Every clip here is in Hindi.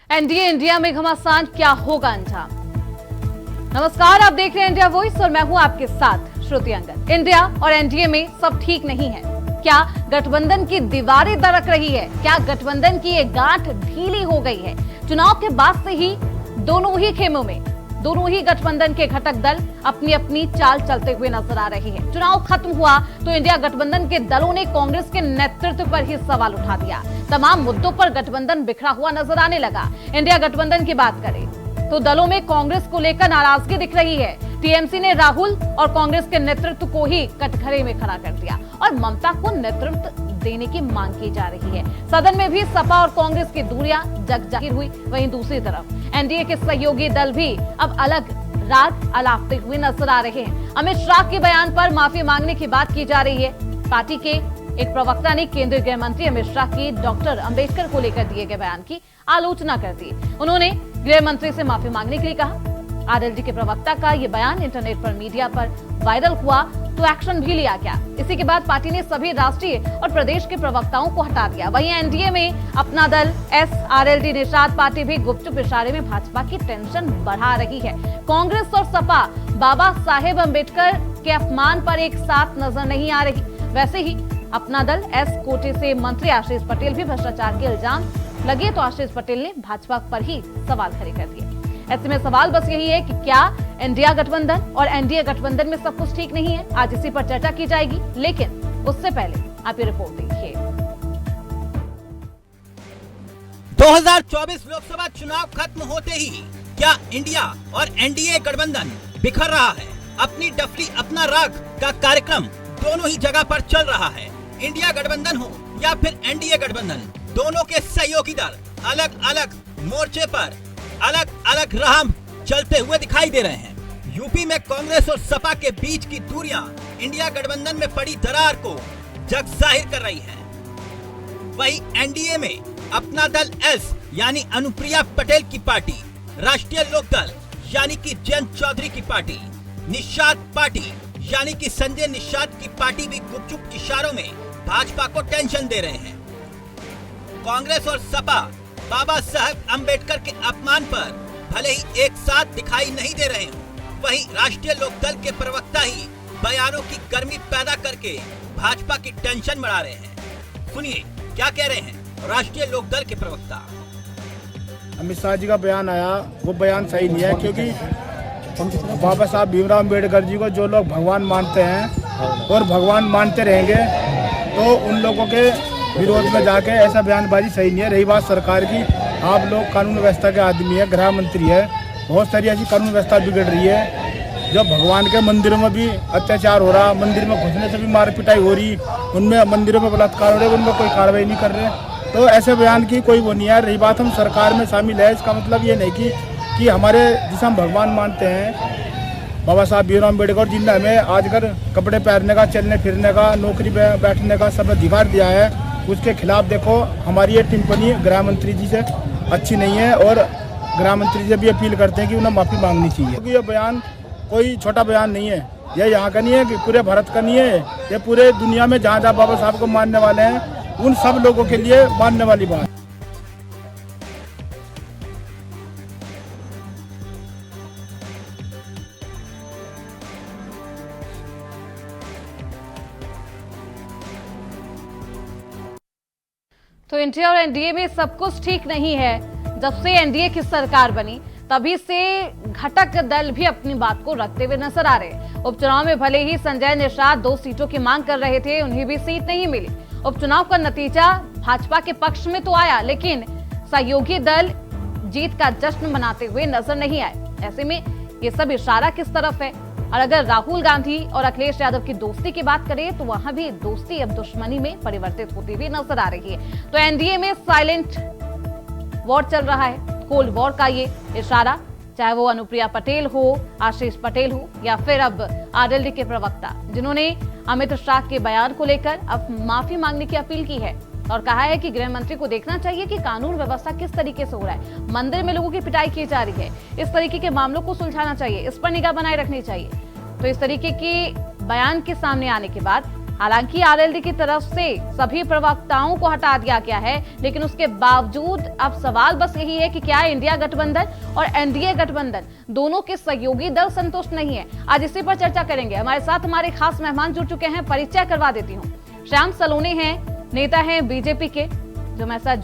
एनडीए इंडिया में घमासान, क्या होगा अंजाम। नमस्कार, आप देख रहे हैं इंडिया वॉइस और मैं हूं आपके साथ श्रुति अंगद। इंडिया और एनडीए में सब ठीक नहीं है। क्या गठबंधन की दीवारें दरक रही है? क्या गठबंधन की ये गांठ ढीली हो गई है? चुनाव के बाद से ही दोनों ही खेमों में दोनों ही गठबंधन के घटक दल अपनी अपनी चाल चलते हुए नजर आ रही है। चुनाव खत्म हुआ तो इंडिया गठबंधन के दलों ने कांग्रेस के नेतृत्व पर ही सवाल उठा दिया। तमाम मुद्दों पर गठबंधन बिखरा हुआ नजर आने लगा। इंडिया गठबंधन की बात करें तो दलों में कांग्रेस को लेकर नाराजगी दिख रही है। टीएमसी ने राहुल और कांग्रेस के नेतृत्व को ही कटघरे में खड़ा कर दिया और ममता को नेतृत्व देने की मांग की जा रही है। सदन में भी सपा और कांग्रेस की दूरियां जग जाहिर हुई। वहीं दूसरी तरफ एनडीए के सहयोगी दल भी अब अलग राग अलापते हुए नजर आ रहे हैं। अमित शाह के बयान पर माफी मांगने की बात की जा रही है। पार्टी के एक प्रवक्ता ने केंद्रीय गृह मंत्री अमित शाह की डॉक्टर अंबेडकर को लेकर दिए गए बयान की आलोचना कर दी। उन्होंने गृह मंत्री से माफी मांगने के लिए कहा। आरएलडी के प्रवक्ता का ये बयान इंटरनेट पर मीडिया पर वायरल हुआ तो एक्शन भी लिया गया। इसी के बाद पार्टी ने सभी राष्ट्रीय और प्रदेश के प्रवक्ताओं को हटा दिया। वहीं एनडीए में अपना दल एसआरएलडी निषाद पार्टी भी गुपचुप इशारे में भाजपा की टेंशन बढ़ा रही है। कांग्रेस और सपा बाबा साहेब अंबेडकर के अपमान पर एक साथ नजर नहीं आ रही। वैसे ही अपना दल एस कोटे से मंत्री आशीष पटेल भी भ्रष्टाचार के इल्जाम लगे तो आशीष पटेल ने भाजपा पर ही सवाल खड़े कर दिए। ऐसे में सवाल बस यही है कि क्या इंडिया गठबंधन और एनडीए गठबंधन में सब कुछ ठीक नहीं है? आज इसी पर चर्चा की जाएगी, लेकिन उससे पहले आप ये रिपोर्ट देखिए। 2024 लोकसभा चुनाव खत्म होते ही क्या इंडिया और एनडीए गठबंधन बिखर रहा है? अपनी डफली अपना राग का कार्यक्रम दोनों ही जगह पर चल रहा है। इंडिया गठबंधन हो या फिर एनडीए गठबंधन, दोनों के सहयोगी दल अलग अलग मोर्चे पर अलग अलग राह चलते हुए दिखाई दे रहे हैं। यूपी में कांग्रेस और सपा के बीच की दूरियां इंडिया गठबंधन में पड़ी दरार को जग जाहिर कर रही हैं। वहीं एनडीए में अपना दल एस यानी अनुप्रिया पटेल की पार्टी, राष्ट्रीय लोकदल यानी कि जयंत चौधरी की पार्टी, निषाद पार्टी यानी कि संजय निषाद की पार्टी भी गुपचुप इशारों में भाजपा को टेंशन दे रहे हैं। कांग्रेस और सपा बाबा साहेब अंबेडकर के अपमान पर भले ही एक साथ दिखाई नहीं दे रहे हों, वहीं राष्ट्रीय लोकदल के प्रवक्ता ही बयानों की गर्मी पैदा करके भाजपा की टेंशन बढ़ा रहे हैं। सुनिए क्या कह रहे हैं राष्ट्रीय लोकदल के प्रवक्ता। अमित शाह जी का बयान आया, वो बयान सही नहीं है, क्योंकि बाबा साहब भीमराव अम्बेडकर जी को जो लोग भगवान मानते हैं और भगवान मानते रहेंगे तो उन लोगों के विरोध में जाके ऐसा बयानबाजी सही नहीं है। रही बात सरकार की, आप लोग कानून व्यवस्था के आदमी है, गृह मंत्री है, बहुत सारी ऐसी कानून व्यवस्था बिगड़ रही है। जब भगवान के मंदिरों में भी अत्याचार हो रहा, मंदिर में घुसने से भी मार पिटाई हो रही, उनमें मंदिरों में बलात्कार हो रहे, उनमें कोई कार्रवाई नहीं कर रहे, तो ऐसे बयान की कोई वो नहीं है। रही बात हम सरकार में शामिल है, इसका मतलब ये नहीं कि हमारे जिसे हम भगवान मानते हैं बाबा साहब भीमराव अम्बेडकर जी ने हमें आजकल कपड़े पहनने का, चलने फिरने का, नौकरी बैठने का सब अधिकार दिया है, उसके खिलाफ देखो हमारी ये टिप्पणी गृह मंत्री जी से अच्छी नहीं है और गृह मंत्री जी से भी अपील करते हैं कि उन्हें माफ़ी मांगनी चाहिए, क्योंकि ये बयान कोई छोटा बयान नहीं है। ये यहाँ का नहीं है कि पूरे भारत का नहीं है, ये पूरे दुनिया में जहाँ जहाँ बाबा साहब को मानने वाले हैं उन सब लोगों के लिए मानने वाली बात। तो इंडिया और एनडीए में सब कुछ ठीक नहीं है। जब से एनडीए की सरकार बनी तभी से घटक दल भी अपनी बात को रखते हुए नजर आ रहे हैं। उपचुनाव में भले ही संजय निषाद 2 सीटों की मांग कर रहे थे, उन्हें भी सीट नहीं मिली। उपचुनाव का नतीजा भाजपा के पक्ष में तो आया, लेकिन सहयोगी दल जीत का जश्न मनाते हुए नजर नहीं आए। ऐसे में ये सब इशारा किस तरफ है? और अगर राहुल गांधी और अखिलेश यादव की दोस्ती की बात करें तो वहां भी दोस्ती अब दुश्मनी में परिवर्तित होती हुई नजर आ रही है। तो एनडीए में साइलेंट वॉर चल रहा है, कोल्ड वॉर का ये इशारा, चाहे वो अनुप्रिया पटेल हो, आशीष पटेल हो या फिर अब आरएलडी के प्रवक्ता, जिन्होंने अमित शाह के बयान को लेकर अब माफी मांगने की अपील की है और कहा है कि गृह मंत्री को देखना चाहिए कि कानून व्यवस्था किस तरीके से हो रहा है। मंदिर में लोगों की पिटाई की जा रही है, इस तरीके के मामलों को सुलझाना चाहिए, इस पर निगाह बनाए रखनी चाहिए। तो इस तरीके के बयान के सामने आने के बाद हालांकि आरएलडी की तरफ से सभी प्रवक्ताओं को हटा दिया गया है, लेकिन उसके बावजूद अब सवाल बस यही है कि क्या इंडिया गठबंधन और एनडीए गठबंधन दोनों के सहयोगी दल संतुष्ट नहीं है। आज इसी पर चर्चा करेंगे। हमारे साथ हमारे खास मेहमान जुड़ चुके हैं, परिचय करवा देती हूँ। श्याम सलोनी हैं, नेता हैं बीजेपी के, जो हमारे साथ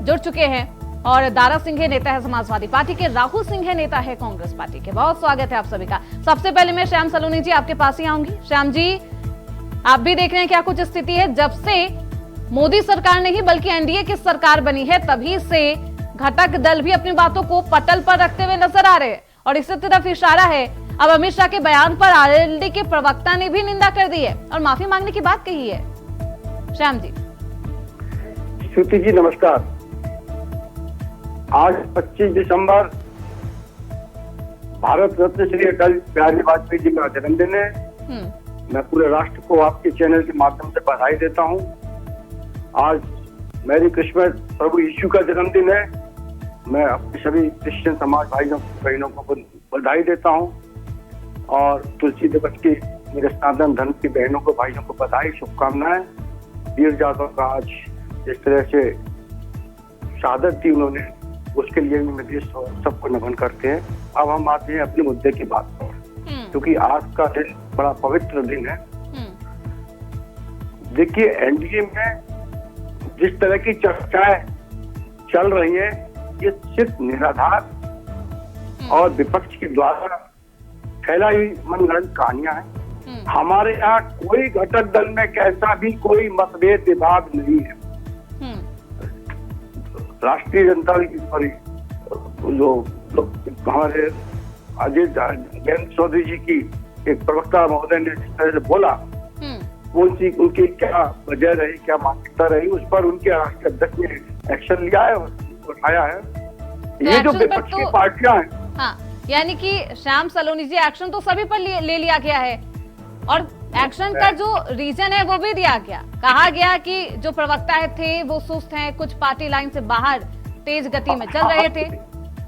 जुड़ चुके हैं, और दारा सिंह है, नेता है समाजवादी पार्टी के। राहुल सिंह है, नेता है कांग्रेस पार्टी के। बहुत स्वागत है आप सभी का। सबसे पहले मैं श्याम सलोनी जी आपके पास ही आऊंगी। श्याम जी, आप भी देख रहे हैं क्या कुछ स्थिति है। जब से मोदी सरकार नहीं बल्कि एनडीए की सरकार बनी है, तभी से घटक दल भी अपनी बातों को पटल पर रखते हुए नजर आ रहे हैं, और इसी तरफ इशारा है। अब अमित शाह के बयान पर आरएलडी के प्रवक्ता ने भी निंदा कर दी है और माफी मांगने की बात कही है। श्याम जी। श्रुति जी नमस्कार। आज 25 दिसंबर भारत रत्न श्री अटल बिहारी वाजपेयी जी का जन्मदिन है। मैं पूरे राष्ट्र को आपके चैनल के माध्यम से बधाई देता हूं। आज मैरी क्रिसमस प्रभु यीशु का जन्मदिन है। मैं अपने सभी क्रिश्चियन समाज भाइयों बहनों को बधाई देता हूं, और तुलसी दिवस की मेरे सनातन धर्म की बहनों को भाइयों को बधाई, शुभकामनाएं। वीर जादव का आज जिस तरह से शहादत दी उन्होंने, उसके लिए भी मैं देश सबको नमन करते हैं। अब हम आते हैं अपने मुद्दे की बात पर, क्योंकि आज का दिन बड़ा पवित्र दिन है। देखिए, एनडीए में जिस तरह की चर्चाएं चल रही हैं, ये सिर्फ निराधार और विपक्ष के द्वारा फैलाई हुई मनगढ़ंत कहानियां हैं। हमारे यहाँ कोई घटक दल में कैसा भी कोई मतभेद विभाग नहीं है। राष्ट्रीय जनता की जो हमारे अजय जयंत चौधरी जी की एक प्रवक्ता महोदय ने जिस तरह से बोला, उनकी क्या वजह रही, क्या मानसिकता रही, उस पर उनके राष्ट्रीय अध्यक्ष ने एक्शन लिया है, उठाया है। ये जो विपक्ष की पार्टियां हैं, हाँ, यानी कि श्याम सलोनी जी, एक्शन तो सभी पर ले लिया गया है, और एक्शन का जो रीजन है वो भी दिया गया। कहा गया कि जो प्रवक्ता थे वो सुस्त हैं, कुछ पार्टी लाइन से बाहर तेज गति में चल रहे थे।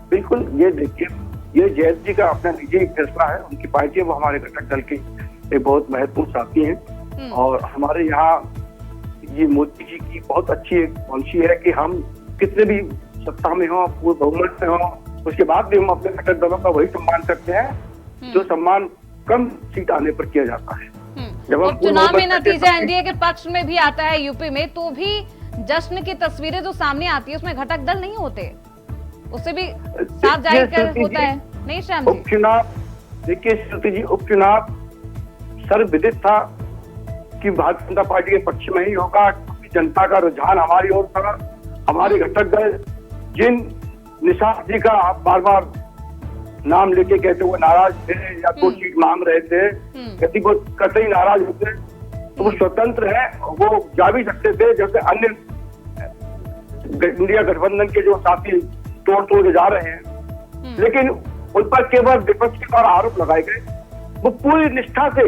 बिल्कुल, ये देखिए, ये जयंत जी का अपना निजी फैसला है। उनकी पार्टी है, वो हमारे घटक दल की एक बहुत महत्वपूर्ण साथी है। और हमारे यहाँ ये मोदी जी की बहुत अच्छी एक पॉलिसी है कि हम कितने भी सत्ता में हो, पूर्ण बहुमत में हो, उसके बाद भी हम अपने घटक दलों का वही सम्मान करते हैं जो सम्मान कम सीट आने पर किया जाता है। जब चुनाव में नतीजा एनडीए के पक्ष में भी आता है यूपी में, तो भी जश्न की तस्वीरें जो सामने आती है उसमें घटक दल नहीं होते, उससे भी साफ जाहिर होता है। नहीं श्याम जी, उपचुनाव देखिए श्रुति जी, उपचुनाव सर्वविदित था कि भारतीय जनता पार्टी के पक्ष में ही होगा, क्योंकि जनता का रुझान हमारी ओर था। हमारे घटक दल जिन निषाद जी का आप बार बार नाम लेके कहते हुए नाराज थे या कोई सीट मांग रहे थे, यदि वो कतई नाराज होते तो वो स्वतंत्र है, वो जा भी सकते थे। जैसे अन्य इंडिया गठबंधन के जो साथी तोड़ के जा रहे हैं, लेकिन उन पर केवल विपक्ष के द्वारा आरोप लगाए गए। वो पूरी निष्ठा से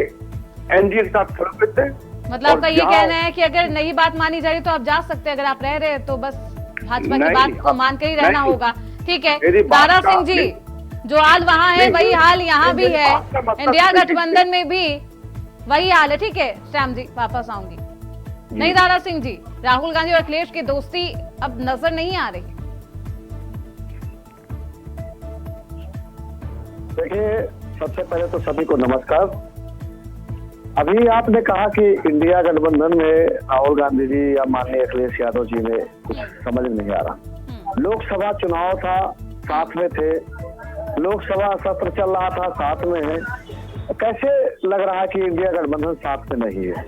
एनडीए के साथ खड़े हुए थे। मतलब आपका ये कहना है कि अगर नई बात मानी जा रही तो आप जा सकते हैं, अगर आप रह रहे हैं तो बस भाजपा की बात को मानकर ही रहना होगा। ठीक है, दारा सिंह जी, जो हाल वहाँ है वही हाल यहाँ भी है, इंडिया गठबंधन में भी वही हाल है। ठीक है श्याम जी, वापस आऊंगी। नहीं दारा सिंह जी, राहुल गांधी और अखिलेश की दोस्ती अब नजर नहीं आ रही। देखिए, सबसे पहले तो सभी को नमस्कार। अभी आपने कहा कि इंडिया गठबंधन में राहुल गांधी जी या माननीय अखिलेश यादव जी में कुछ समझ नहीं आ रहा। लोकसभा चुनाव था, साथ में थे, लोकसभा सत्र चल रहा था, साथ में है, कैसे लग रहा है कि इंडिया गठबंधन साथ में नहीं है?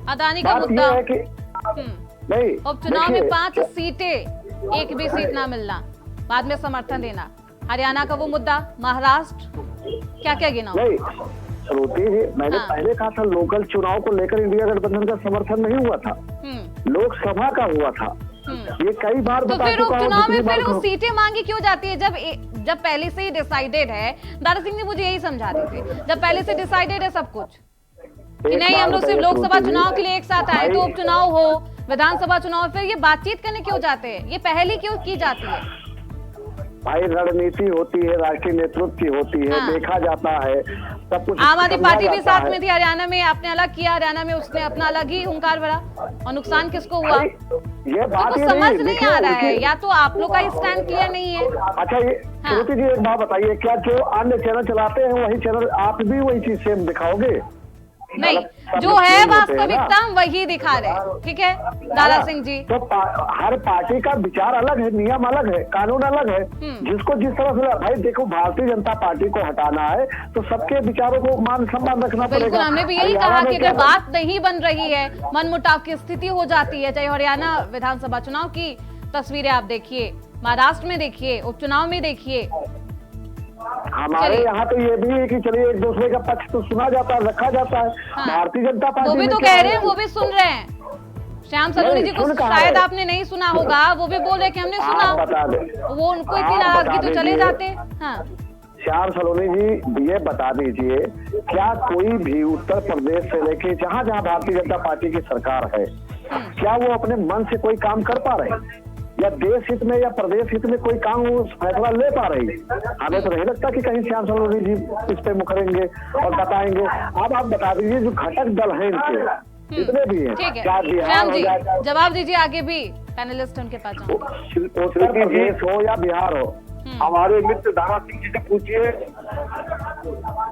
अदानी का मुद्दा है कि नहीं, उपचुनाव में 5 सीटें, एक भी सीट ना मिलना, बाद में समर्थन देना, हरियाणा का वो मुद्दा, महाराष्ट्र, क्या क्या गिना? नहीं श्रुति जी, मैंने पहले कहा था लोकल चुनाव को लेकर इंडिया गठबंधन का समर्थन नहीं हुआ था, लोकसभा का हुआ था। ये कई बार तो फिर उपचुनाव में फिर वो सीटें मांगी क्यों जाती है जब पहले से ही डिसाइडेड है? दारा सिंह ने मुझे यही समझा दी थी, जब पहले से डिसाइडेड है सब कुछ कि नहीं हम लोग सिर्फ लोकसभा चुनाव के लिए एक साथ आए, तो उपचुनाव हो, विधानसभा चुनाव, फिर ये बातचीत करने क्यों जाते हैं? ये पहले क्यों की जाती है? भाई रणनीति होती है, राष्ट्रीय नेतृत्व की होती है, हाँ। देखा जाता है सब कुछ। आम आदमी समझा पार्टी भी जाता साथ है। में थी हरियाणा में, आपने अलग किया, हरियाणा में उसने अपना अलग ही हुंकार भरा और नुकसान किसको हुआ? ये तो बात कुछ ही समझ नहीं देखिए, आ रहा है, देखिए। या तो आप लोग का स्टैंड क्लियर नहीं है। अच्छा ये हाँ। श्रुति जी एक बात बताइए, क्या जो अन्य चैनल चलाते हैं वही चैनल आप भी वही चीज सेम दिखाओगे? नहीं, मतलब जो सब है लोग होते हैं वास्तविकता ना। हम वही दिखा रहे हैं, ठीक है दारा सिंह जी? तो हर पार्टी का विचार अलग है, नियम अलग है, कानून अलग है। जिसको जिस तरह से भाई देखो, भारतीय जनता पार्टी को हटाना है तो सबके विचारों को मान सम्मान रखना पड़ेगा। बिल्कुल, हमने भी यही हरियाणा कहा में कि क्या अगर बात नहीं बन रही है, मनमुटाव की स्थिति हो जाती है, चाहे हरियाणा विधानसभा चुनाव की तस्वीरें आप देखिए, महाराष्ट्र में देखिए, उपचुनाव में देखिए। हमारे चलिए। यहाँ तो ये भी है कि चलिए एक दूसरे का पक्ष तो सुना जाता है, रखा जाता है। हाँ। भारतीय जनता पार्टी वो भी में तो क्या कह रहे है? हैं, वो भी सुन रहे हैं। श्याम सलोनी जी को सुन कहाँ शायद रहे? आपने नहीं सुना होगा, वो भी बोल रहे कि हमने सुना। आप बता दें। वो उनको इतनी आप नाराजगी बता तो चले दीजिए। जाते। हाँ, श्याम सलोनी जी ये बता दीजिए, क्या कोई भी उत्तर प्रदेश से लेके जहाँ जहाँ भारतीय जनता पार्टी की सरकार है, क्या वो अपने मन से कोई काम कर पा रहे हैं, या देश हित में या प्रदेश हित में कोई काम वो फैसला ले पा रही? हमें तो नहीं लगता कि कहीं श्याम सलोनी जी इस पे मुखरेंगे और बताएंगे। अब आप बता दीजिए जो घटक दल है इनके जितने भी हैं, ठीक है क्या बिहार श्याम हो जी, जाए, जवाब दीजिए, आगे भी पैनलिस्ट उनके पास जाऊं। उत्तर प्रदेश हो या बिहार हो। हमारे मित्र दारा सिंह जी से पूछिए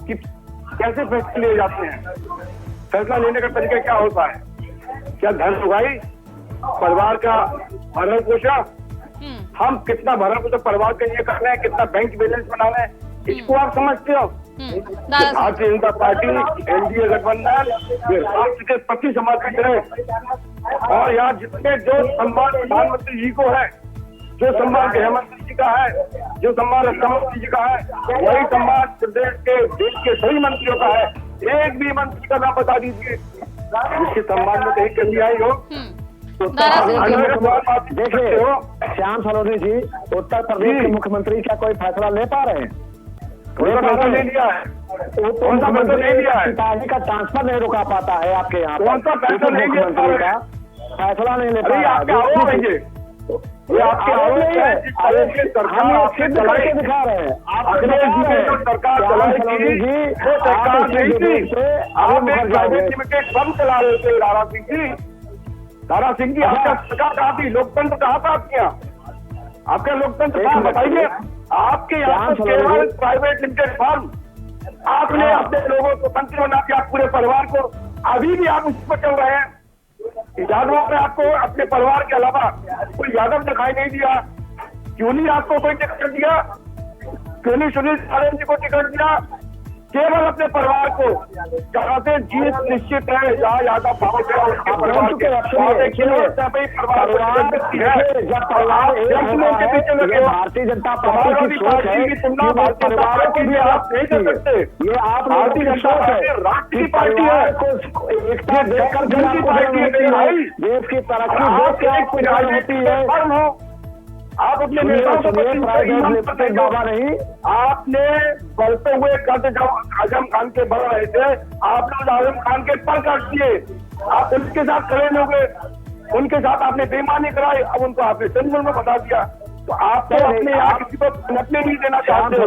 कि कैसे फैसले लिए जाते हैं, फैसला लेने का तरीका क्या होता है, क्या धन उगाई, परिवार का भरण पोषण, हम कितना भरण पोषण परिवार के लिए कर रहे हैं, कितना बैंक बैलेंस बना रहे हैं, इसको आप समझते हो? दारा सिंह, भारतीय जनता पार्टी, एनडीए गठबंधन ये राष्ट्र के प्रति समर्पित है। और यहाँ जितने जो सम्मान प्रधानमंत्री जी को है, जो सम्मान गृह मंत्री जी का है, जो सम्मान रक्षा मंत्री जी का है, वही सम्मान प्रदेश के देश के सभी मंत्रियों का है। एक भी मंत्री का नाम बता दीजिए जिसके सम्मान में कहीं कमी आई हो। दारा सिंह जी, देखिए श्याम सलोनी जी, उत्तर प्रदेश के मुख्यमंत्री क्या कोई फैसला ले पा रहे हैं? उनका फैसला ले लिया है, कौन सा फैसला ले लिया है? पिताजी का ट्रांसफर नहीं रुका पाता है आपके यहाँ कौन सा फैसला नहीं ले पा मुख्यमंत्री रहे? का फैसला नहीं ले पा अरे रहा आपके आरोप है ये आपके आरोप है। हम सिद्ध करके दिखा रहे हैं। आप अखिलेश जी ने जो सरकार चलाई थी, वो सरकार नहीं थी। आप एक प्राइवेट लिमिटेड फर्म चला रहे थे दारा सिंह जी। दारा सिंह जी, आपका सरकार कहाँ थी, लोकतंत्र कहाँ था आपके यहाँ? आपका लोकतंत्र कहाँ, बताइए। आपके यहाँ तो केवल प्राइवेट लिमिटेड फर्म, आपने अपने लोगों को मंत्री बना दिया, पूरे परिवार को। अभी भी आप उस पर चल रहे हैं। यादवों में आपको अपने परिवार के अलावा कोई यादव दिखाई नहीं दिया। क्यों नहीं आपको कोई टिकट दिया? क्यों नहीं सुनील सारण जी को टिकट दिया? केवल अपने परिवार को, जहाँ से जीत निश्चित है, जहाँ यादव भाव से उसके परिवार के भारतीय जनता पार्टी की सोच है कि परिवार को भी आप नहीं कर सकते। ये आप भारतीय जनता पार्टी राष्ट्र की पार्टी है, को एकता देकर देश की तरक्की देश की आपको जान होती है। आप अपने नेताओं को बाबा नहीं, आपने बढ़ते हुए कद जब आजम खान के बढ़ रहे थे, आपने आजम खान के पर काट दिए। आप उनके साथ खड़े नहीं हुए, उनके साथ आपने बेईमानी कराई, अब उनको आपने जन्म में बता दिया। तो आप तो अपने यहाँ किसी को पनपने नहीं देना चाहते हो।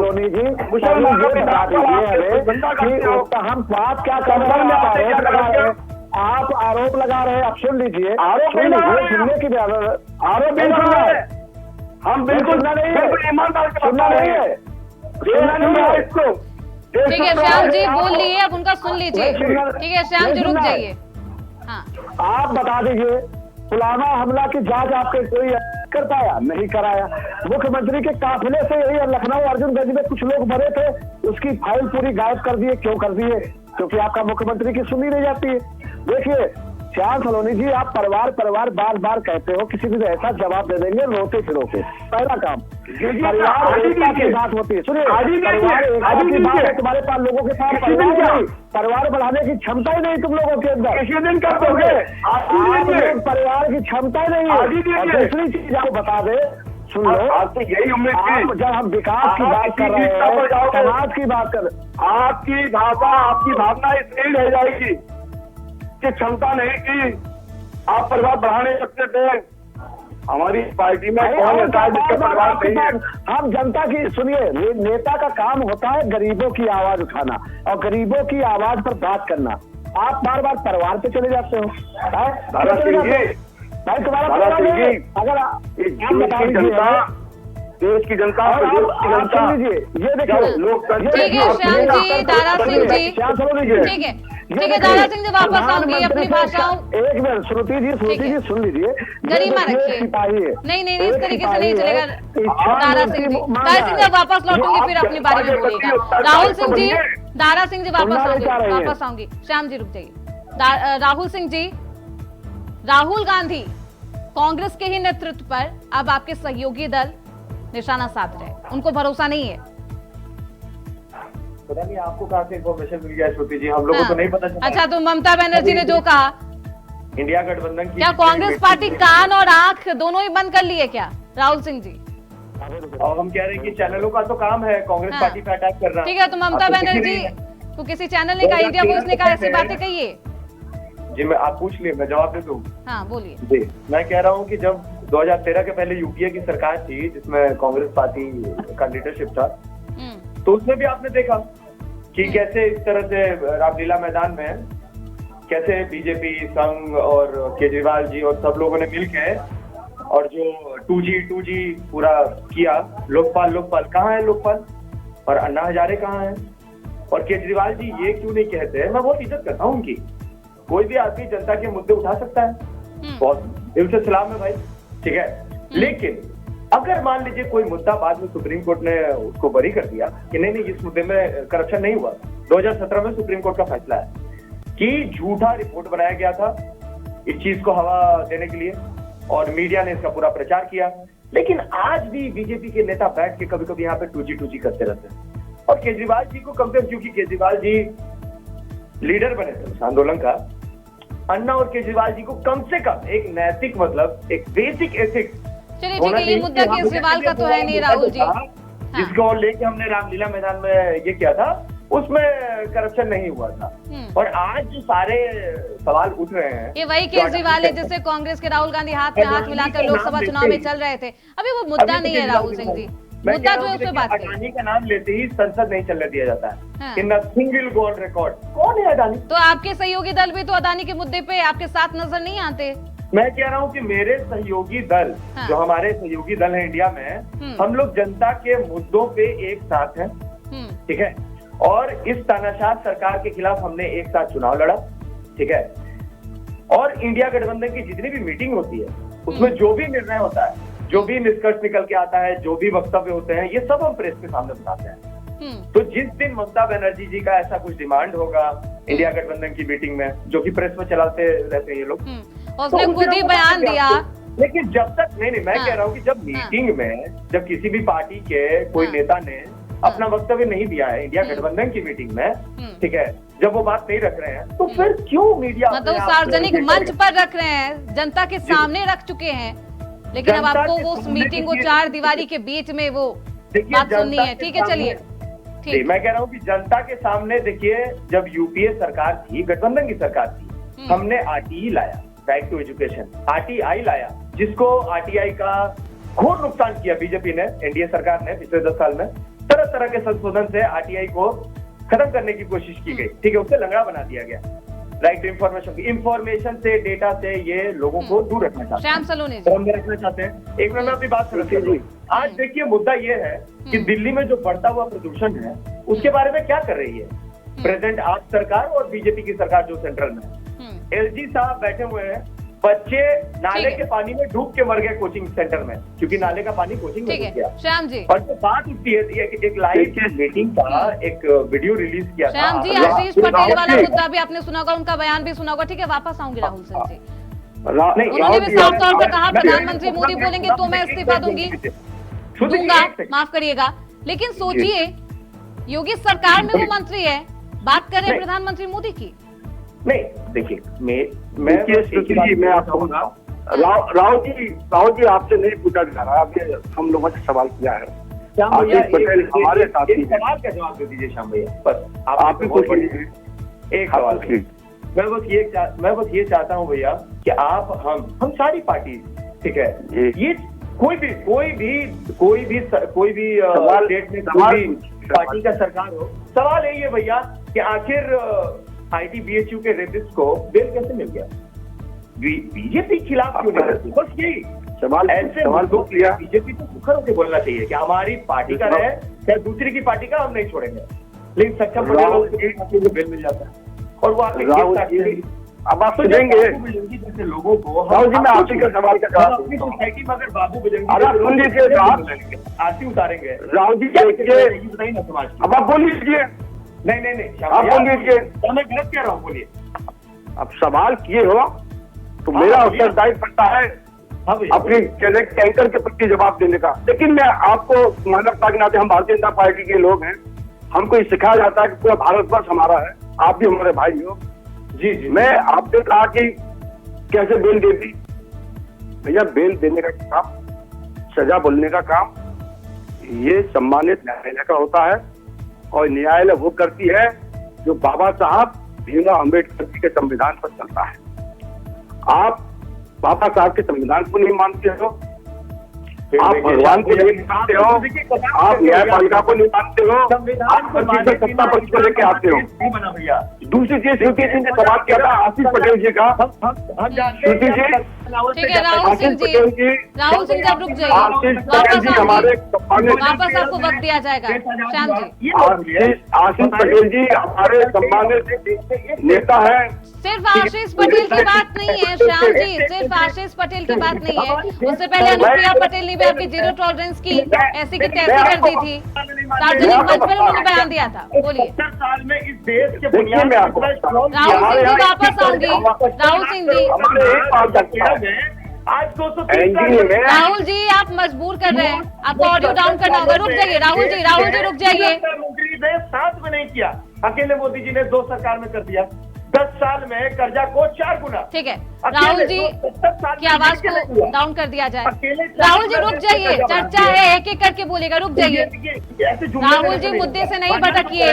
मुसलमानों के साथ हम बात क्या कर रहे हैं, आप आरोप लगा रहे हैं। आप सुन लीजिए, आरोप सुनने की आरोप नहीं सुन रहे हैं हम, बिल्कुल ईमानदार से सुनना नहीं है, सुनना नहीं है इसको। ठीक है श्याम जी बोल लिए, अब उनका सुन लीजिए। ठीक है श्याम जी, रुक जाइए। हाँ, आप बता दीजिए, पुलवामा हमला की जांच आपके कोई कर पाया? नहीं कराया। मुख्यमंत्री के काफिले से यही लखनऊ अर्जुनगंज में कुछ लोग मरे थे, उसकी फाइल पूरी गायब कर दिए। क्यों कर दिए? क्योंकि आपका मुख्यमंत्री की सुनी नहीं जाती है। देखिए श्याम सलोनी जी, आप परिवार परिवार बार बार कहते हो, किसी भी ऐसा जवाब दे देंगे रोते फिरोते। पहला काम, परिवार एकता की बात होती है। सुनिए, परिवार एकता की बात है, तुम्हारे पास लोगों के पास परिवार बढ़ाने की क्षमता ही नहीं तुम लोगों के अंदर। किसी दिन कर दोगे, परिवार की क्षमता ही नहीं है। दूसरी चीज आपको बता दे, सुन लो, आपको यही उम्मीद थी जब हम विकास की बात कर रहे हैं, समाज की बात कर, आपकी भाषा आपकी भावना इसलिए रह जाएगी कि क्षमता नहीं की, आप परिवार बढ़ाने सकते थे, हमारी पार्टी में कौन ऐसा है जिसका परिवार नहीं है? हम जनता की सुनिए, नेता का काम होता है गरीबों की आवाज उठाना और गरीबों की आवाज पर बात करना। आप बार बार परिवार पे चले जाते हो। दादा सिंह जी, भाई तुम्हारा दादा सिंह जी, अगर देश की जनता सुन लीजिए, ये देखिए लोकतंत्र, ठीक है श्याम जी, दारा सिंह जी, ठीक है दारा सिंह जी, वापस आऊंगी अपनी भाषाओं। एक मिनट श्रुति जी सुन लीजिए, गरिमा रखिए। सिपाही है, नहीं इस तरीके से नहीं चलेगा दारा सिंह जी, वापस लौटूंगी, फिर अपनी बारी में बोलिएगा। राहुल सिंह जी, दारा सिंह जी वापस आऊंगी। श्याम जी रुक जाइए। राहुल सिंह जी, राहुल गांधी कांग्रेस के ही नेतृत्व पर अब आपके सहयोगी दल निशाना साध रहे, उनको भरोसा नहीं है। पता नहीं आपको कहाँ से इन्फॉर्मेशन मिल गया श्रुति जी, हम लोगों को नहीं पता चला। अच्छा, तो ममता बनर्जी ने जो कहा, इंडिया गठबंधन की क्या कांग्रेस पार्टी कान और आंख दोनों ही बंद कर लिए क्या राहुल सिंह जी? और हम कह रहे हैं कि चैनलों का तो काम है कांग्रेस पार्टी पे अटैक करना। ठीक है, तो ममता बनर्जी को किसी चैनल ने कहा, इंडिया वॉइस ने कहा ऐसी बातें कही है? जी मैं आप पूछ लिए, मैं जवाब दे दूं। हाँ बोलिए। जी मैं कह रहा हूँ कि जब 2013 के पहले यूपीए की सरकार थी जिसमें कांग्रेस पार्टी का लीडरशिप था, तो उसमें भी आपने देखा कि कैसे इस तरह से रामलीला मैदान में कैसे बीजेपी, संघ और केजरीवाल जी और सब लोगों ने मिलकर और जो 2G पूरा किया। लोकपाल कहाँ है लोकपाल, और अन्ना हजारे कहाँ है? और केजरीवाल जी ये क्यों नहीं कहते? मैं बहुत इज्जत करता हूँ उनकी, कोई भी आदमी जनता के मुद्दे उठा सकता है, बहुत दिल से सलाम है भाई, ठीक है। लेकिन अगर मान लीजिए कोई मुद्दा बाद में सुप्रीम कोर्ट ने उसको बरी कर दिया कि नहीं इस मुद्दे में करप्शन नहीं हुआ, 2017 में सुप्रीम कोर्ट का फैसला है कि झूठा रिपोर्ट बनाया गया था इस चीज को हवा देने के लिए और मीडिया ने इसका पूरा प्रचार किया। लेकिन आज भी बीजेपी के नेता बैठ के कभी कभी यहाँ पे 2G करते रहते हैं और केजरीवाल जी को कम से कम, क्योंकि केजरीवाल जी लीडर बने थे उस आंदोलन का, अन्ना और केजरीवाल जी को कम से कम एक नैतिक मतलब एक बेसिक एथिक्स। चलिए ठीक है, ये मुद्दा केजरीवाल का तो है नहीं राहुल जी, जिसको लेके हमने रामलीला मैदान में ये किया था उसमें करप्शन नहीं हुआ था। और आज जो सारे सवाल उठ रहे हैं, ये वही केजरीवाल है जिससे कांग्रेस के राहुल गांधी हाथ में हाथ मिलाकर लोकसभा चुनाव में चल रहे थे। अभी वो मुद्दा नहीं है राहुल सिंह जी, मुद्दा जो है उस पर बात करें। अडानी का नाम लेते ही संसद नहीं चलने दिया जाता है कि nothing will go on record. कौन है अडानी? तो आपके सहयोगी दल भी तो अडानी के मुद्दे पे आपके साथ नजर नहीं आते। मैं कह रहा हूँ कि मेरे सहयोगी दल, जो हमारे सहयोगी दल है इंडिया में, हम लोग जनता के मुद्दों पे एक साथ हैं, ठीक है। और इस तानाशाह सरकार के खिलाफ हमने एक साथ चुनाव लड़ा, ठीक है। और इंडिया गठबंधन की जितनी भी मीटिंग होती है उसमें जो भी निर्णय होता है, जो भी निष्कर्ष निकल के आता है, जो भी वक्तव्य होते हैं, ये सब हम प्रेस के सामने बताते हैं। तो जिस दिन ममता बनर्जी जी का ऐसा कुछ डिमांड होगा इंडिया गठबंधन की मीटिंग में, जो कि प्रेस में चलाते रहते हैं ये लोग, उसने खुद ही बयान दिया। लेकिन जब तक नहीं मैं कह रहा हूँ कि जब मीटिंग में जब किसी भी पार्टी के कोई नेता ने अपना वक्तव्य नहीं दिया है इंडिया गठबंधन की मीटिंग में, ठीक है, जब वो बात नहीं रख रहे हैं, तो फिर क्यों मीडिया मतलब सार्वजनिक मंच पर रख रहे हैं, जनता के सामने रख चुके हैं, लेकिन अब आपको वो उस मीटिंग को चार दीवारी के बीच में वो बात सुननी है। ठीक है, चलिए ठीक। मैं कह रहा हूँ कि जनता के सामने देखिए, जब यूपीए सरकार थी, गठबंधन की सरकार थी, हमने RTE लाया, राइट टू एजुकेशन, RTI लाया, जिसको RTI का घोर नुकसान किया बीजेपी ने, एनडीए सरकार ने पिछले 10 साल में तरह तरह के संशोधन से RTI को खत्म करने की कोशिश की गई, ठीक है, उसे लंगड़ा बना दिया गया। राइट टू इंफॉर्मेशन से, डेटा से ये लोगों को दूर रखना चाहते हैं, रखना चाहते हैं। एक मिनट में अपनी बात सुनिए। आज देखिए मुद्दा ये है कि दिल्ली में जो बढ़ता हुआ प्रदूषण है उसके बारे में क्या कर रही है प्रेजेंट आप सरकार और बीजेपी की सरकार जो सेंट्रल में है। LG साहब बैठे हुए हैं, बच्चे नाले के पानी में डूब के मर गए कोचिंग सेंटर में, क्योंकि नाले का पानी कोचिंग में डूब गया। श्याम जी, और जो बात उठती है कि एक लाइव मीटिंग का एक वीडियो रिलीज किया था। श्याम जी, आशीष पटेल वाला मुद्दा भी आपने सुना होगा, उनका बयान भी सुना होगा। ठीक है, वापस आऊंगी राहुल सिंह जी। उन्होंने भी साफ तौर पर कहा प्रधानमंत्री मोदी बोलेंगे तो मैं इस्तीफा दूंगा, माफ करिएगा। लेकिन सोचिए, योगी सरकार में वो मंत्री है, बात कर रहे हैं प्रधानमंत्री मोदी की। नहीं देखिए, मैं आपको राहुल जी आपसे नहीं पूछा जा रहा, अभी हम लोगों से सवाल किया है। आशीष पटेल हमारे साथी, सवाल का जवाब दे दीजिए श्याम भैया, बस आप एक सवाल। मैं बस ये चाहता हूँ भैया कि आप हम सारी पार्टी ठीक है, जी। ये कोई भी स्टेट में कोई भी पार्टी का सरकार हो, सवाल है ये भैया कि आखिर ITBHU के रेपिस्ट को बेल कैसे मिल गया? बीजेपी खिलाफ क्यों नहीं? बस यही सवाल तो किया। बीजेपी को मुखर होकर बोलना चाहिए कि हमारी पार्टी का है या दूसरी की पार्टी का हम नहीं छोड़ेंगे, लेकिन सक्षम को बेल मिल जाता है और वो आके अब आप सुनेंगे जैसे लोगों को। राहुल जी, मैं आपके सवाल का जवाब अपनी सोसाइटी में अगर बाबू सुन लीजिए आरती उतारेंगे, राहुल जी देखिए, नहीं ना समाज। अब आप बोल लीजिए। नहीं आप बोल लीजिए। मैं गलत कह रहा हूँ, बोलिए। अब सवाल किए हो तो मेरा उत्तरदायित्व बनता है अपनी चैनल एंकर के प्रति जवाब देने का। लेकिन मैं आपको मानवता के नाते, हम भारतीय जनता पार्टी के लोग हैं, हमको ये सिखाया जाता है कि पूरा भारतवर्ष हमारा है, आप भी हमारे भाई हो। जी। मैं आपने कहा कि कैसे बेल दे दी, भैया बेल देने का काम, सजा बोलने का काम ये सम्मानित न्यायालय का होता है और न्यायालय वो करती है जो बाबा साहब भीमराव अम्बेडकर जी के संविधान पर चलता है। आप बाबा साहब के संविधान को नहीं मानते हो, आप भगवान को नहीं मानते हो, आप न्यायपालिका को नहीं मानते हो, आप सत्ता पक्ष को लेके आते हो। दूसरी चीज, श्रुति जी ने सवाल किया था आशीष पटेल जी का। श्रुति जी, ठीक है राहुल सिंह जी, राहुल सिंह जी आप रुक जाइए, आशीष पटेल जी हमारे वापस आपको वक्त दिया जाएगा। श्याम जी, आशीष पटेल जी हमारे सम्मानित नेता है। सिर्फ आशीष पटेल की बात नहीं है श्याम जी, सिर्फ आशीष पटेल की बात नहीं है। उससे पहले अनुप्रिया पटेल ने भी आपकी जीरो टॉलरेंस की ऐसी की तैसी कर दी थी, सार्वजनिक मंच पर उन्होंने बयान दिया था। बोलिए। 70 साल में इस देश के देखिए मैं आपको राहुल सिंह जी वापस आऊंगी, राहुल सिंह जी, आज 230 राहुल जी आप मजबूर कर रहे हैं, आपको ऑडियो डाउन करना होगा। रुक जाइए राहुल जी रुक जाइए। मुख्यमंत्री ने साथ में नहीं किया, अकेले मोदी जी ने 2 सरकार में कर दिया। 10 साल में कर्जा को 4 गुना। ठीक है राहुल जी की आवाज को डाउन कर दिया जाए। राहुल जी रुक जाइए, चर्चा है, एक एक करके बोलेगा, रुक जाइए। राहुल जी मुद्दे से नहीं भटकिए।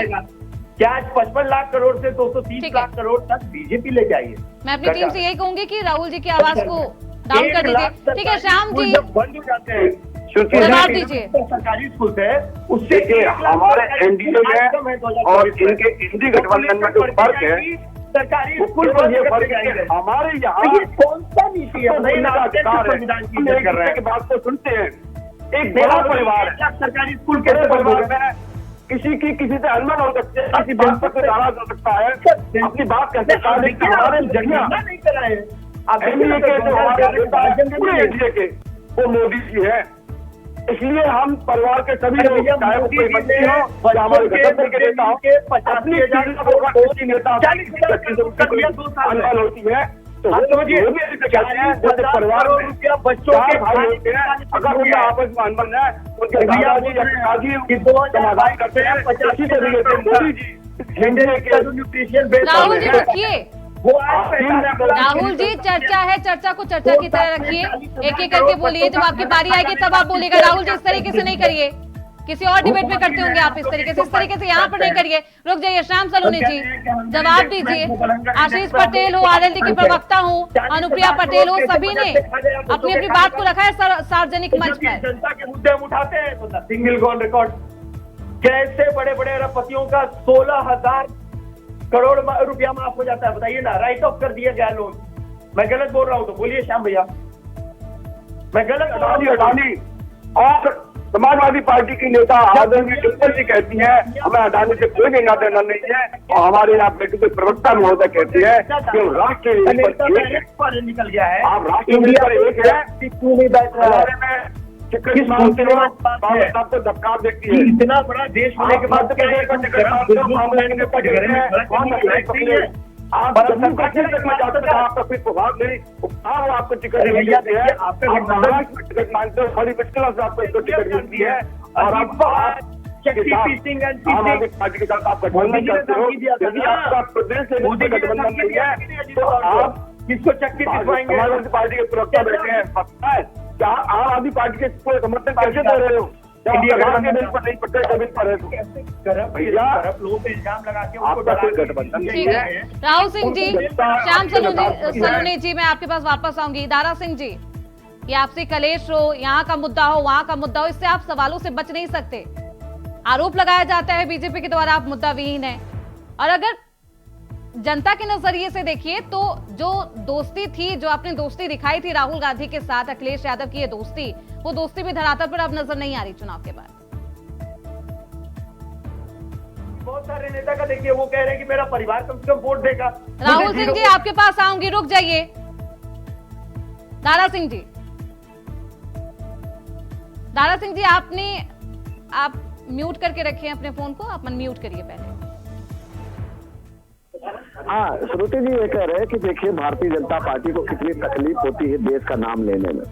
क्या आज 55 लाख करोड़ से 230 लाख करोड़ तक बीजेपी लेके आई है? मैं अपनी टीम से यही कहूंगी कि राहुल जी की आवाज को डाउन कर दीजिए। ठीक है श्याम जी, बंद हो जाते हैं जवाब दीजिए। सरकारी स्कूल से उससे हमारे एनडीए में और इनके इंडी गठबंधन में जो फर्क है, सरकारी स्कूल पर ये फर्क है। हमारे यहाँ कौन सा नीति है संविधान की बात को सुनते हैं। एक बड़ा परिवार है, सरकारी स्कूल के परिवार में किसी से अनबन हो सकते हैं, किसी बात पर कोई नाराज हो सकता है, अपनी बात कैसे हमारे जरिया नहीं कराए। एनडीए के जो हमारे नेता हैं, पूरे एनडीए के, वो मोदी जी है। इसलिए हम परिवार के सभी लोग, चाहे वो कोई मंत्री हो या हमारे गठबंधन के नेता हो, अपनी किसी नेता अनबन होती है तो परिवार में बच्चों के भाई होते हैं, अगर उनका आपस में अनबन है, उनके दादाजी या पिताजी समाधान करते हैं। इसी तरीके से मोदी जी राहुल जी रुकिए, राहुल जी चर्चा है, चर्चा को चर्चा की तरह रखिए, एक एक करके बोलिए। जब आपकी बारी आएगी तब आप बोलिएगा। राहुल जी इस तरीके से नहीं करिए, किसी और डिबेट में करते होंगे आप इस तरीके से यहाँ पर नहीं करिए। रुक जाइए श्याम सलोनी जी, जवाब दीजिए। आशीष पटेल हो, आरएलडी के प्रवक्ता हो, अनुप्रिया पटेल हो, सभी ने अपनी अपनी बात को रखा है सार्वजनिक मंच पर। जनता के मुद्दे हम उठाते हैं तो सिंगल ऑन रिकॉर्ड। कैसे बड़े बड़े अरबपतियों का 16,000 करोड़ रुपया माफ हो जाता है, बताइए ना। राइट ऑफ कर दिया गया लोन। मैं गलत बोल रहा हूँ तो बोलिए श्याम भैया, मैं गलत। अडानी और समाजवादी पार्टी की नेता आदरणीय डिम्पल जी कहती है हमें अडानी से कोई लेना देना नहीं है, और हमारे यहाँ बैठे के प्रवक्ता महोदय कहती है कि राष्ट्र पर निकल गया है। आप राष्ट्र पर एक है, क्यों नहीं बैठ रहे हैं? किस मामले में आपको धक्का देखती है? इतना बड़ा देश होने के बाद आप जम्मू कश्मीर तक में जाते थे, आपका कोई प्रभाव नहीं, आपको टिकट मिल जाती है, आपको टिकट मांगते हो, बड़ी मुश्किलों से आपको इसको टिकट मिलती है, और आप आम आदमी पार्टी के साथ आप गठबंधन करते हो। यदि आपका प्रदेश से गठबंधन नहीं है तो आप किसको चक्की दिलवाएंगे? समाजवादी पार्टी के प्रवक्ता बैठे हैं, पता है क्या आम आदमी पार्टी के पूरे समर्थन कैसे दे रहे हो? इंडिया के बिल पर नहीं, पट्टे के बिल पर है लोगों पे इल्जाम लगा के आपका कोई गठबंधन नहीं है। राहुल सिंह जी, श्याम सलोनी जी, मैं आपके पास वापस आऊंगी। दारा सिंह जी, ये आपसे कलेश हो, यहाँ का मुद्दा हो, वहां का मुद्दा हो, इससे आप सवालों से बच नहीं सकते। आरोप लगाया जाता है बीजेपी के द्वारा आप मुद्दा विहीन है। और अगर जनता के नजरिए से देखिए तो जो दोस्ती थी, जो आपने दोस्ती दिखाई थी राहुल गांधी के साथ, अखिलेश यादव की ये दोस्ती, वो दोस्ती भी धरातल पर अब नजर नहीं आ रही चुनाव के बाद। बहुत सारे नेता का देखिए वो कह रहे हैं कि मेरा परिवार कम से कम वोट देगा। राहुल सिंह जी आपके पास आऊंगी, रुक जाइए। दारा सिंह जी, दारा सिंह जी आप म्यूट करके रखिए अपने फोन को, आप अनम्यूट करिए पहले। हाँ, श्रुति जी ये कह रहे हैं कि देखिए भारतीय जनता पार्टी को कितनी तकलीफ होती है देश का नाम लेने में।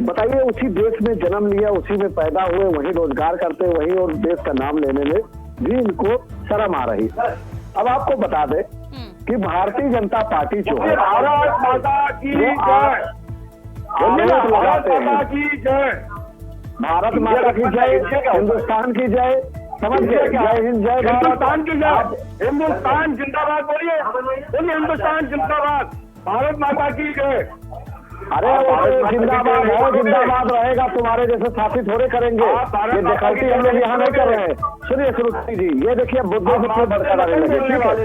बताइए, उसी देश में जन्म लिया, उसी में पैदा हुए, वहीं रोजगार करते, वहीं और देश का नाम लेने में भी इनको शर्म आ रही। अब आपको बता दें कि भारतीय जनता पार्टी जो है भारत माता की जय, आरोप लगाते हैं भारत माता की जय, हिंदुस्तान की जय, समझ गए? जय हिंद, जय हिंदुस्तान की जय, हिंदुस्तान जिंदाबाद बोलिए, बोलिए हिंदुस्तान जिंदाबाद, भारत माता की जय। अरे वो तो जिंदाबाद है, जिंदाबाद रहेगा, तुम्हारे जैसे साथी थोड़े करेंगे। ये दिखाती हम लोग यहाँ नहीं कर रहे हैं। सुनिए श्रुति जी, ये देखिए मुद्दे से फिर भड़का रहे लगे, ठीक है?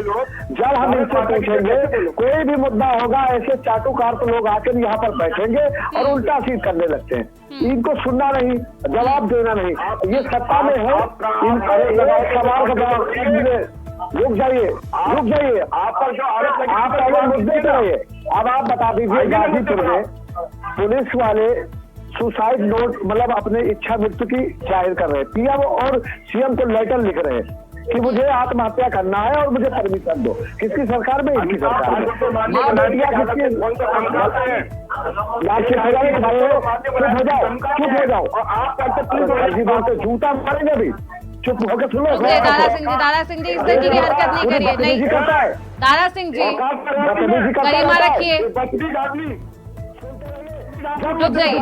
जब हम इनसे पूछेंगे कोई भी मुद्दा होगा, ऐसे चाटुकार तो लोग आकर यहाँ पर बैठेंगे और उल्टा सीध करने लगते हैं। इनको सुनना नहीं, जवाब देना नहीं। ये सत्ता में है, इनका सवाल का जवाब। रुक जाइए, रुक जाइए, आप पर जो आरोप लगे आप पहले मुद्दे पे रहिए। अब आप बता दीजिए, गाजीपुर में पुलिस वाले सुसाइड नोट मतलब अपने इच्छा मृत्यु की जाहिर कर रहे हैं। पीएम और सीएम को लेटर लिख रहे हैं कि मुझे आत्महत्या करना है और मुझे परमिशन दो। किसकी सरकार में? इनकी सरकार में। चुप हो जाओ, आप जूता मारेंगे अभी। चुप होकर सुनो। दारा सिंह जी इस तरीके की हरकत नहीं करिए, नहीं। दारा सिंह जी गरिमा रखिए, रुक जाइए।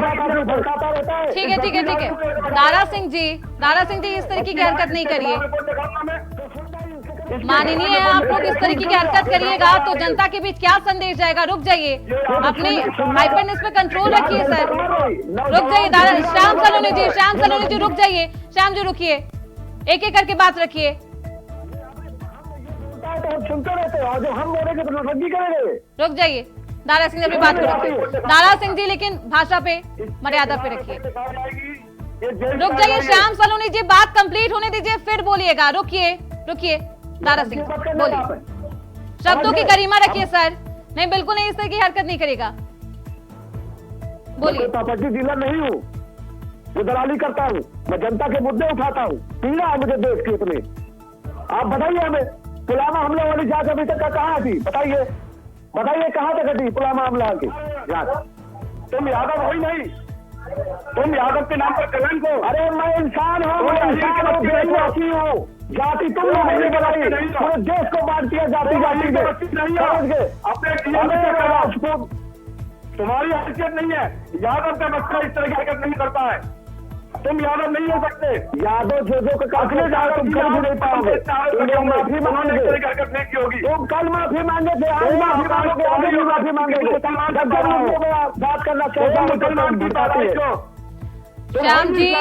ठीक है ठीक है ठीक है। दारा सिंह जी इस तरीके की हरकत नहीं करिए, माननीय आप लोग इस तरीके की हरकत करिएगा तो जनता के बीच क्या संदेश जाएगा। रुक जाइए, अपने हाइपरनेस पे कंट्रोल रखिए सर। रुक जाइए श्याम सलोनी जी रुक जाइए। श्याम जी रुकिए, एक एक करके बात रखिए। सुनते रहते हो, जब हम बोलेंगे तो नौटंकी करेंगे। रुक जाइए, दारा सिंह अपनी बात को रखिए। दारा सिंह जी लेकिन भाषा पे, मर्यादा पे रखिए। रुक जाइए श्याम सलोनी जी, बात कंप्लीट होने दीजिए फिर बोलिएगा। रुकिए दारा सिंह बोलिए, शब्दों की गरिमा रखिए सर। नहीं बिल्कुल नहीं, इस तरह की हरकत नहीं करेगा, बोलिए। प्रॉपर्टी डीलर नहीं हूँ, जो दलाली करता हूँ, मैं जनता के मुद्दे उठाता हूँ। पीड़ा है मुझे देश की इतनी। आप बताइए हमें, पुलवामा हमले वाली जांच अभी तक कहाँ थी? बताइए कहाँ तक थी पुलवामा हमला की जांच? तुम यादव हो ही नहीं, तुम यादव के नाम पर कलंक हो। अरे मैं इंसान हूँ, देशवासी हूँ। जाति तुम लोगों ने बनाई, पूरे देश को बांट दिया जाति समझ गए। अपने तुम्हारी हैसियत नहीं है, यादव का बच्चा इस तरह की हरकत नहीं करता है। तुम यादव नहीं हो सकते। यादव जो का काफी तुम कर भी नहीं पाओगे। तुम माफी मांगे, हरकत नहीं की होगी। तुम कल माफी मांगे थे, आज माफी मांगोगे, आगे भी माफी मांगेंगे। बात करना चाहते हैं श्याम जी,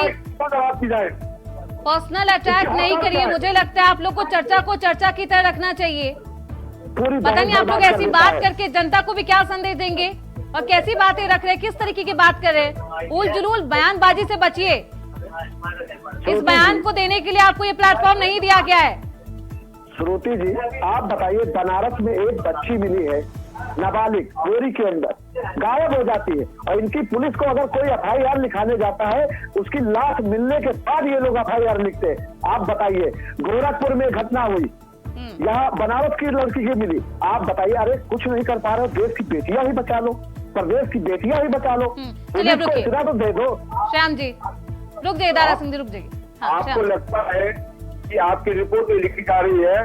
पर्सनल अटैक नहीं करिए। मुझे लगता है आप लोग को चर्चा को चर्चा की तरह रखना चाहिए। पता नहीं आप लोग ऐसी बात करके जनता को भी क्या संदेश देंगे और कैसी बातें रख रहे हैं, किस तरीके की बात कर रहे हैं। उल जुलूल बयानबाजी से बचिए। इस बयान को देने के लिए आपको ये प्लेटफॉर्म नहीं दिया गया है। श्रुति जी आप बताइए, बनारस में एक बच्ची मिली है नाबालिग, बोरी के अंदर गायब हो जाती है और इनकी पुलिस को अगर कोई FIR लिखाने जाता है, उसकी लाश मिलने के बाद ये लोग FIR लिखते हैं। आप बताइए, गोरखपुर में घटना हुई, यहाँ बनारस की लड़की की मिली। आप बताइए, अरे कुछ नहीं कर पा रहे हो, देश की बेटियां ही बचा लो, प्रदेश की बेटियां ही बचा लो, इतना तो दे दो। श्याम जी रुक जाइए, दारा सिंह जी रुक जाइए। आपको लगता है कि आपकी रिपोर्ट में लिखी जा रही है,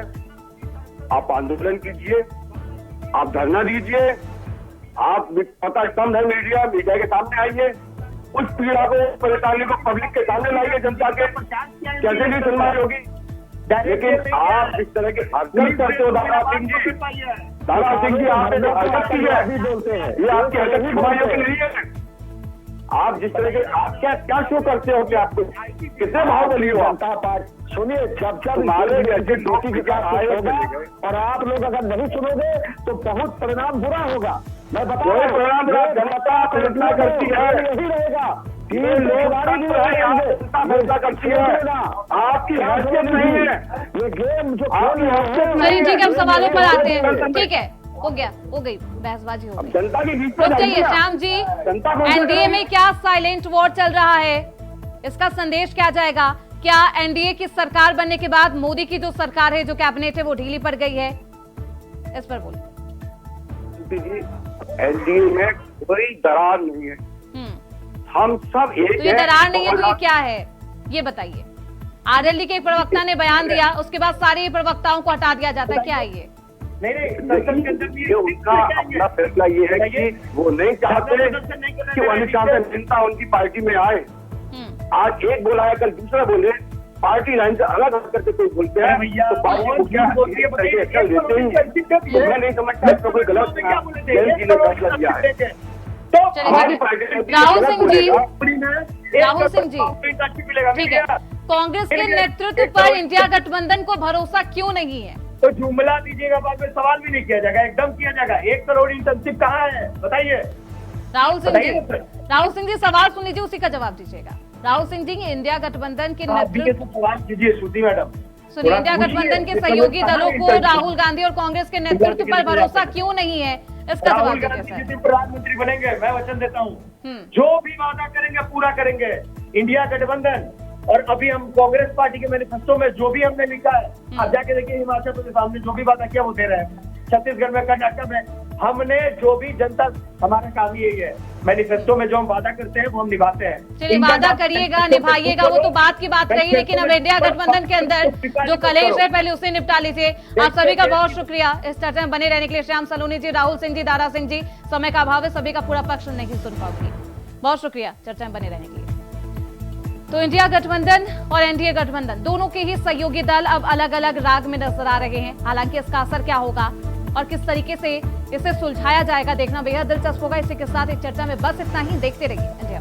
आप आंदोलन कीजिए, आप धरना दीजिए, आप पता स्तंभ है मीडिया के सामने आइए, उस पीड़ा को, परेशानी को पब्लिक के सामने लाइए, जनता के कैसे भी सुनवाई होगी। लेकिन आप इस तरह के हरकत करते हो दारा सिंह जी, आप हरकत की है, ये आपकी हरकत की नहीं है। आप जिस तरह के आप क्या शो करते हो कि आपको कितने बाहुबली हो आप? जनता पार्टी सुनिए, जब तुम्हारे जैसे ड्यूटी के साथ आए होगा होंगे। और आप लोग अगर नहीं सुनोगे तो बहुत परिणाम बुरा होगा। मैं बता कोई रहा हूं, परिणाम बुरा, ये जनता फैसला करती है। यही रहेगा। ये लोग जनता फैसला करती है, आपकी हैसियत नहीं है। ये गेम जो आपकी हैसियत चलिए नहीं ठीक है, हम सवालों पर आते हैं। है। ठीक है, हो गया, हो गई बहसबाजी, हो गई। जनता के बीच में रुक जाइए जाइए। श्याम जी, जनता को एनडीए में क्या साइलेंट वॉर चल रहा है, इसका संदेश क्या जाएगा? क्या एनडीए की सरकार बनने के बाद मोदी की जो सरकार है, जो कैबिनेट है, वो ढीली पड़ गई है? इस पर बोलिए। एनडीए में कोई दरार नहीं है, हम सब एक तो ये दरार नहीं है तो ये क्या है, ये बताइए। आरएलडी के एक प्रवक्ता ने बयान दिया, उसके बाद सारे प्रवक्ताओं को हटा दिया जाता है, क्या है ये? नहीं, ये उनका अपना फैसला ये है कि वो नहीं चाहते कि वो अनुशासन चिंता उनकी पार्टी में आए। आज एक बोला है, कल दूसरा बोले, पार्टी लाइन से अलग हट करके कोई बोलते हैं तो पार्टी को क्या एक्शन लेते ही। मैं नहीं समझता इसको कोई गलत जैन जी ने फैसला लिया है। तो हमारी पार्टी राहुल सिंह जी, राहुल सिंह जी, ठीक है, कांग्रेस के नेतृत्व पर इंडिया गठबंधन को भरोसा क्यों नहीं है? तो जुमला दीजिएगा, बाद में सवाल भी नहीं किया जाएगा, एकदम किया जाएगा। 1 करोड़ इंटर्नशिप कहाँ है बताइए? राहुल सिंह जी, बताइए। राहुल सिंह जी सवाल सुन लीजिए, उसी का जवाब दीजिएगा। राहुल सिंह जी, इंडिया गठबंधन के नेतृत्व, सवाल कीजिए श्रुति मैडम। सुनिए, इंडिया गठबंधन के सहयोगी दलों को राहुल गांधी और कांग्रेस के नेतृत्व पर भरोसा क्यों नहीं है, इसका जवाब राहुल दीजिए गांधी सर। जिस दिन प्रधानमंत्री बनेंगे, मैं वचन देता हूँ, जो भी वादा करेंगे पूरा करेंगे। इंडिया गठबंधन और अभी हम कांग्रेस पार्टी के मैनिफेस्टो में जो भी हमने लिखा है, आप जाके देखिए हिमाचल प्रदेश हमने जो भी वादा किया वो दे रहे हैं। छत्तीसगढ़ में, कर्नाटक में हमने जो भी जनता, हमारा काम यही है, मैनिफेस्टो में जो हम वादा करते हैं वो हम निभाते हैं। चलिए, वादा करिएगा, निभाइएगा, वो तो बात की बात रही, लेकिन अब इंडिया गठबंधन के अंदर जो कलेश है पहले उसे निपटा लीजिए। आप सभी का बहुत शुक्रिया इस चर्चा में बने रहने के लिए। श्याम सलोनी जी, राहुल सिंह जी, दारा सिंह जी, समय का अभाव है, सभी का पूरा पक्ष नहीं सुन पाऊंगी। बहुत शुक्रिया चर्चा में बने रहने के लिए। तो इंडिया गठबंधन और एनडीए गठबंधन दोनों के ही सहयोगी दल अब अलग अलग राग में नजर आ रहे हैं। हालांकि इसका असर क्या होगा और किस तरीके से इसे सुलझाया जाएगा, देखना बेहद दिलचस्प होगा। इसी के साथ इस चर्चा में बस इतना ही। देखते रहिए इंडिया।